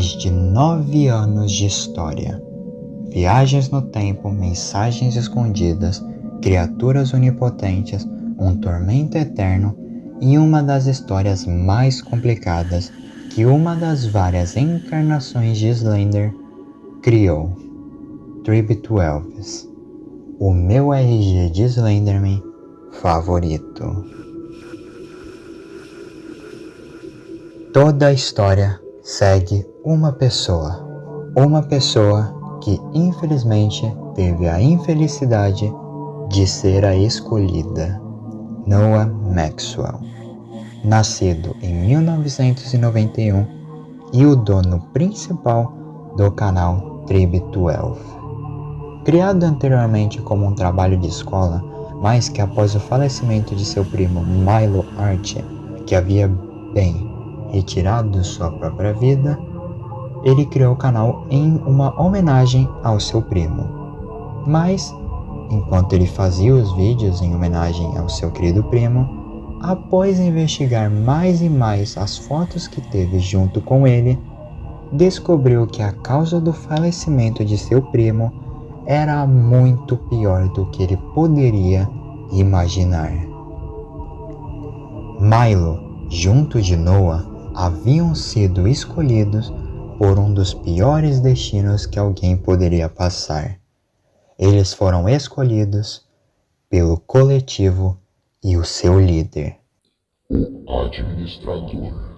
mais de 9 anos de história. Viagens no tempo, mensagens escondidas, criaturas onipotentes, um tormento eterno e uma das histórias mais complicadas que uma das várias encarnações de Slender criou. Tribute to Elvis, o meu RG de Slenderman favorito. Toda a história segue uma pessoa que infelizmente teve a infelicidade de ser a escolhida, Noah Maxwell, nascido em 1991 e o dono principal do canal Tribute to Elvis. Criado anteriormente como um trabalho de escola, mas que após o falecimento de seu primo Milo Archer, que havia bem retirado sua própria vida, ele criou o canal em uma homenagem ao seu primo. Mas, enquanto ele fazia os vídeos em homenagem ao seu querido primo, após investigar mais e mais as fotos que teve junto com ele, descobriu que a causa do falecimento de seu primo era muito pior do que ele poderia imaginar. Milo, junto de Noah, haviam sido escolhidos por um dos piores destinos que alguém poderia passar. Eles foram escolhidos pelo coletivo e o seu líder, o administrador.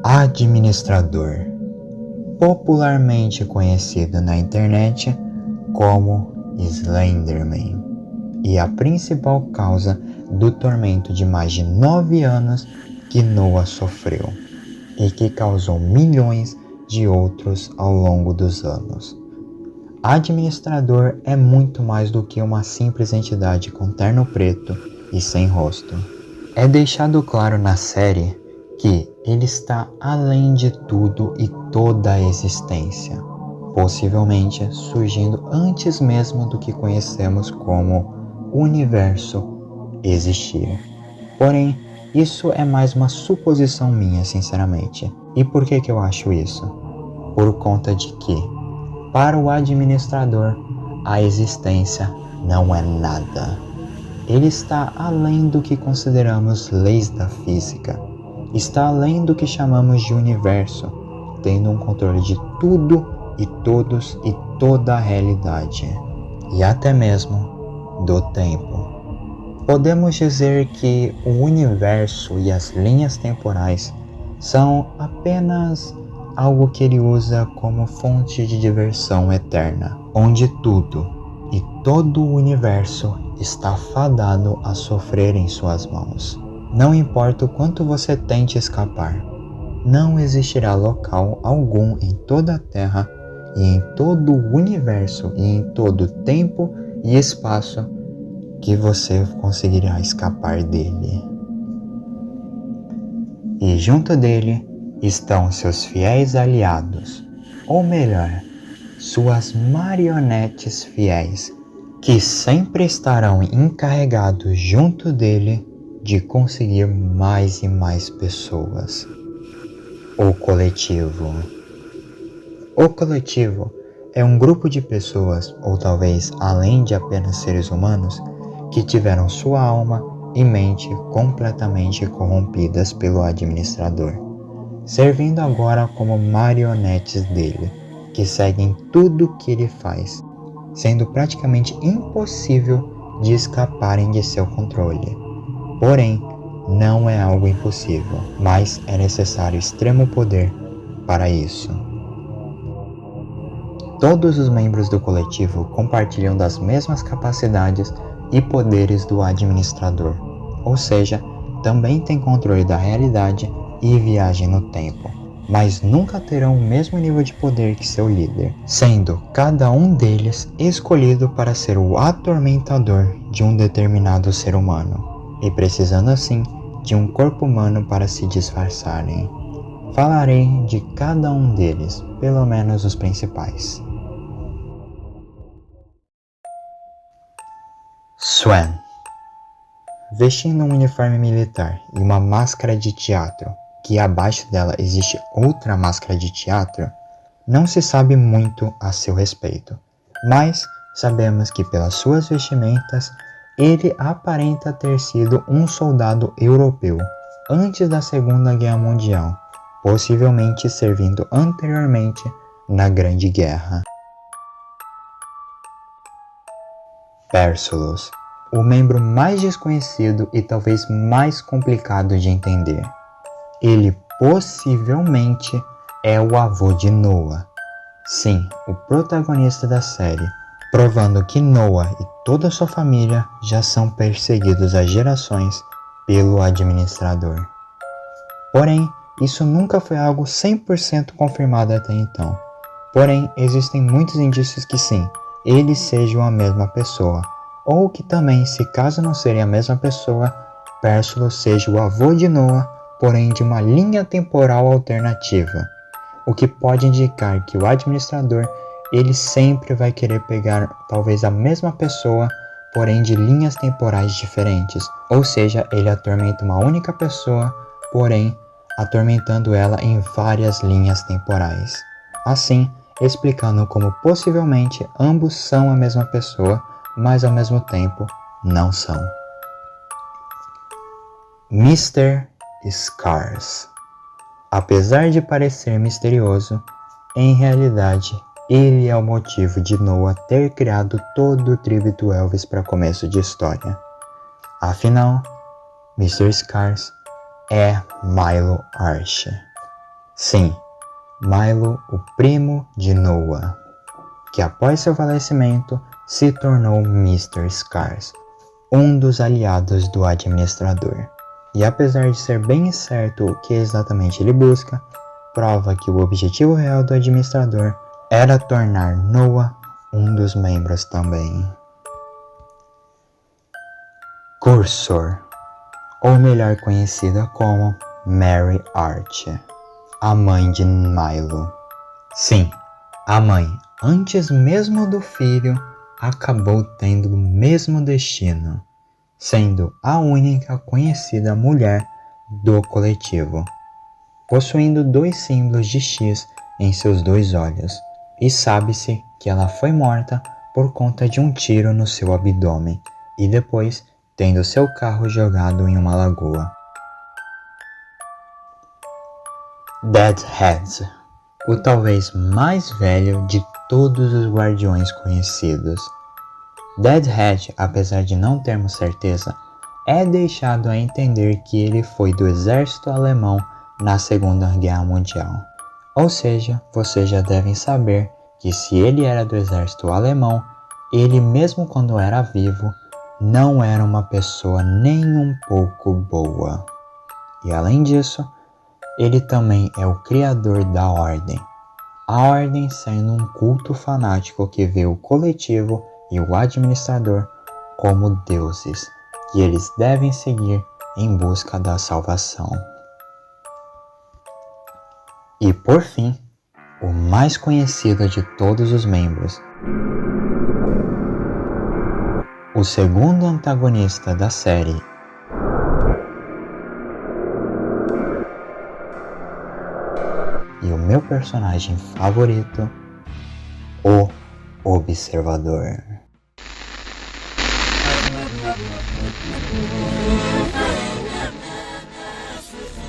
Administrador, popularmente conhecido na internet como Slenderman, e a principal causa do tormento de mais de 9 anos que Noah sofreu e que causou milhões de outros ao longo dos anos. Administrador é muito mais do que uma simples entidade com terno preto e sem rosto. É deixado claro na série que ele está além de tudo e toda a existência, possivelmente surgindo antes mesmo do que conhecemos como universo existir. Porém, isso é mais uma suposição minha, sinceramente. E por que eu acho isso? Por conta de que, para o administrador, a existência não é nada. Ele está além do que consideramos leis da física. Está além do que chamamos de universo, tendo um controle de tudo e todos e toda a realidade, e até mesmo do tempo. Podemos dizer que o universo e as linhas temporais são apenas algo que ele usa como fonte de diversão eterna, onde tudo e todo o universo está fadado a sofrer em suas mãos. Não importa o quanto você tente escapar, não existirá local algum em toda a Terra e em todo o universo e em todo tempo e espaço que você conseguirá escapar dele. E junto dele estão seus fiéis aliados, ou melhor, suas marionetes fiéis, que sempre estarão encarregados junto dele de conseguir mais e mais pessoas. O coletivo. O coletivo é um grupo de pessoas, ou talvez além de apenas seres humanos, que tiveram sua alma e mente completamente corrompidas pelo administrador, servindo agora como marionetes dele, que seguem tudo que ele faz, sendo praticamente impossível de escaparem de seu controle. Porém, não é algo impossível, mas é necessário extremo poder para isso. Todos os membros do coletivo compartilham das mesmas capacidades e poderes do administrador, ou seja, também têm controle da realidade e viagem no tempo, mas nunca terão o mesmo nível de poder que seu líder, sendo cada um deles escolhido para ser o atormentador de um determinado ser humano, e precisando assim de um corpo humano para se disfarçarem. Falarei de cada um deles, pelo menos os principais. Swan. Vestindo um uniforme militar e uma máscara de teatro, que abaixo dela existe outra máscara de teatro, não se sabe muito a seu respeito, mas sabemos que pelas suas vestimentas ele aparenta ter sido um soldado europeu antes da Segunda Guerra Mundial, possivelmente servindo anteriormente na Grande Guerra. Persulos, o membro mais desconhecido e talvez mais complicado de entender. Ele possivelmente é o avô de Noah. Sim, o protagonista da série, provando que Noah e toda sua família já são perseguidos há gerações pelo administrador. Porém, isso nunca foi algo 100% confirmado até então. Porém, existem muitos indícios que sim, eles sejam a mesma pessoa, ou que também, se caso não serem a mesma pessoa, Persulos seja o avô de Noah, porém de uma linha temporal alternativa, o que pode indicar que o administrador ele sempre vai querer pegar talvez a mesma pessoa, porém de linhas temporais diferentes, ou seja, ele atormenta uma única pessoa, porém atormentando ela em várias linhas temporais. Assim, explicando como possivelmente ambos são a mesma pessoa, mas ao mesmo tempo não são. Mr. Scars. Apesar de parecer misterioso, em realidade ele é o motivo de Noah ter criado todo o tributo Elvis para começo de história. Afinal, Mr. Scars é Milo Archer. Sim, Milo, o primo de Noah, que após seu falecimento se tornou Mr. Scars, um dos aliados do administrador. E apesar de ser bem certo o que exatamente ele busca, prova que o objetivo real do administrador era tornar Noah um dos membros também. Cursor, ou melhor conhecida como Mary Archer, a mãe de Milo. Sim, a mãe, antes mesmo do filho, acabou tendo o mesmo destino, sendo a única conhecida mulher do coletivo, possuindo 2 símbolos de X em seus 2 olhos, e sabe-se que ela foi morta por conta de um tiro no seu abdômen e depois tendo seu carro jogado em uma lagoa. Deadhead, o talvez mais velho de todos os guardiões conhecidos. Deadhead, apesar de não termos certeza, é deixado a entender que ele foi do exército alemão na Segunda Guerra Mundial. Ou seja, vocês já devem saber que se ele era do exército alemão, ele mesmo quando era vivo, não era uma pessoa nem um pouco boa. E além disso, ele também é o criador da Ordem. A Ordem sendo um culto fanático que vê o coletivo e o administrador como deuses, que eles devem seguir em busca da salvação. E por fim, o mais conhecido de todos os membros, o segundo antagonista da série, e o meu personagem favorito, o Observador.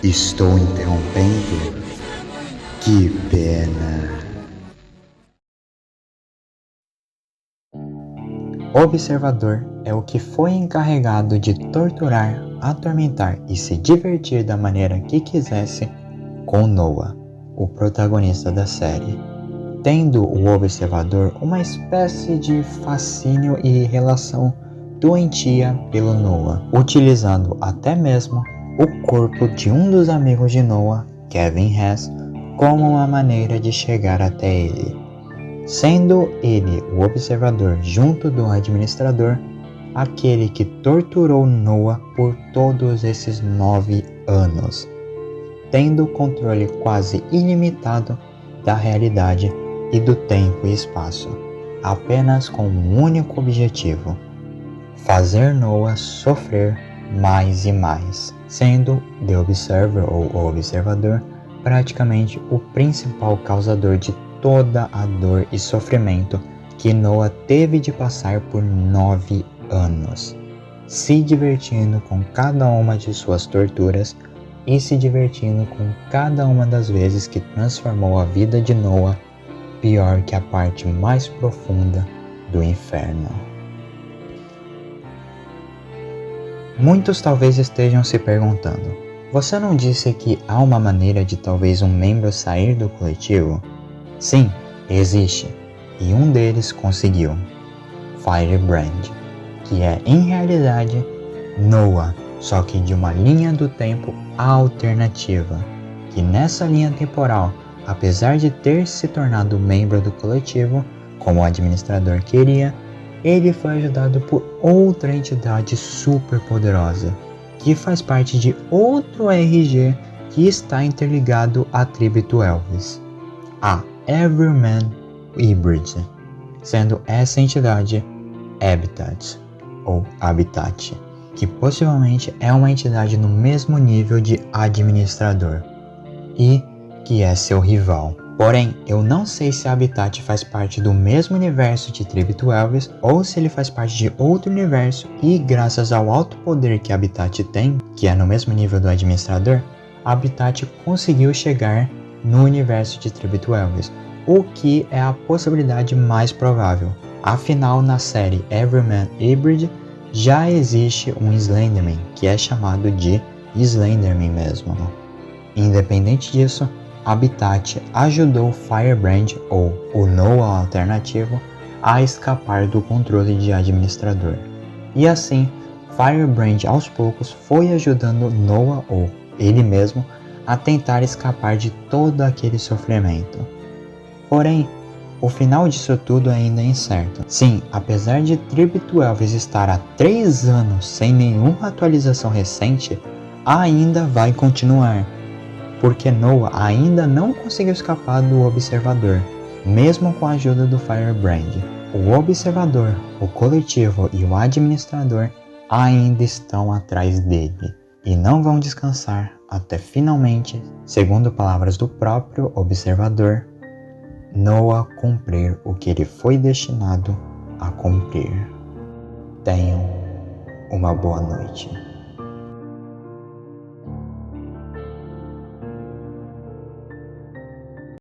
Estou interrompendo? Que pena. O Observador é o que foi encarregado de torturar, atormentar e se divertir da maneira que quisesse com Noah, o protagonista da série, tendo o Observador uma espécie de fascínio e relação doentia pelo Noah, utilizando até mesmo o corpo de um dos amigos de Noah, Kevin Hess, como uma maneira de chegar até ele, sendo ele o Observador junto do administrador, aquele que torturou Noah por todos esses 9 anos. tendo controle quase ilimitado da realidade e do tempo e espaço, apenas com um único objetivo: fazer Noah sofrer mais e mais, sendo The Observer ou o Observador praticamente o principal causador de toda a dor e sofrimento que Noah teve de passar por 9 anos, se divertindo com cada uma de suas torturas e se divertindo com cada uma das vezes que transformou a vida de Noah pior que a parte mais profunda do inferno. Muitos talvez estejam se perguntando: você não disse que há uma maneira de talvez um membro sair do coletivo? Sim, existe, e um deles conseguiu: Firebrand, que é em realidade Noah, só que de uma linha do tempo alternativa, que nessa linha temporal, apesar de ter se tornado membro do coletivo, como o administrador queria, ele foi ajudado por outra entidade super poderosa, que faz parte de outro RG que está interligado à tribo Elvis, a Everyman Hybrid, sendo essa entidade Habitat, ou Habitat, que possivelmente é uma entidade no mesmo nível de administrador, e que é seu rival. Porém, eu não sei se Habitat faz parte do mesmo universo de Tributo Elvis ou se ele faz parte de outro universo e, graças ao alto poder que Habitat tem, que é no mesmo nível do administrador, Habitat conseguiu chegar no universo de Tributo Elvis, o que é a possibilidade mais provável. Afinal, na série Everyman Hybrid já existe um Slenderman, que é chamado de Slenderman mesmo. Independente disso, Habitat ajudou Firebrand, ou o Noah alternativo, a escapar do controle de administrador. E assim, Firebrand aos poucos foi ajudando Noah, ou ele mesmo, a tentar escapar de todo aquele sofrimento. Porém, o final disso tudo ainda é incerto. Sim, apesar de Tributo Elvis estar há 3 anos sem nenhuma atualização recente, ainda vai continuar, porque Noah ainda não conseguiu escapar do Observador, mesmo com a ajuda do Firebrand. O Observador, o Coletivo e o Administrador ainda estão atrás dele, e não vão descansar até finalmente, segundo palavras do próprio Observador, Noah cumprir o que ele foi destinado a cumprir. Tenham uma boa noite.